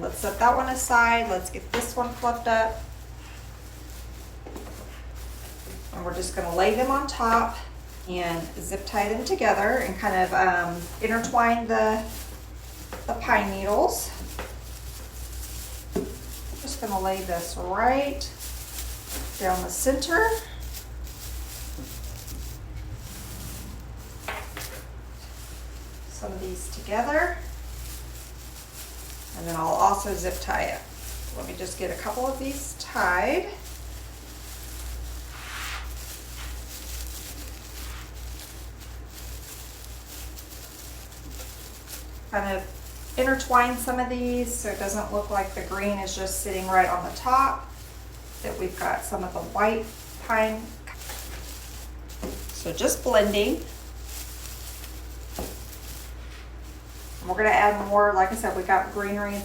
let's set that one aside. Let's get this one fluffed up. And we're just gonna lay them on top and zip tie them together and kind of intertwine the pine needles. Just gonna lay this right down the center. Some of these together. And then I'll also zip tie it. Let me just get a couple of these tied. Kind of intertwine some of these so it doesn't look like the green is just sitting right on the top, that we've got some of the white pine. So just blending. And we're gonna add more, like I said, we got greenery and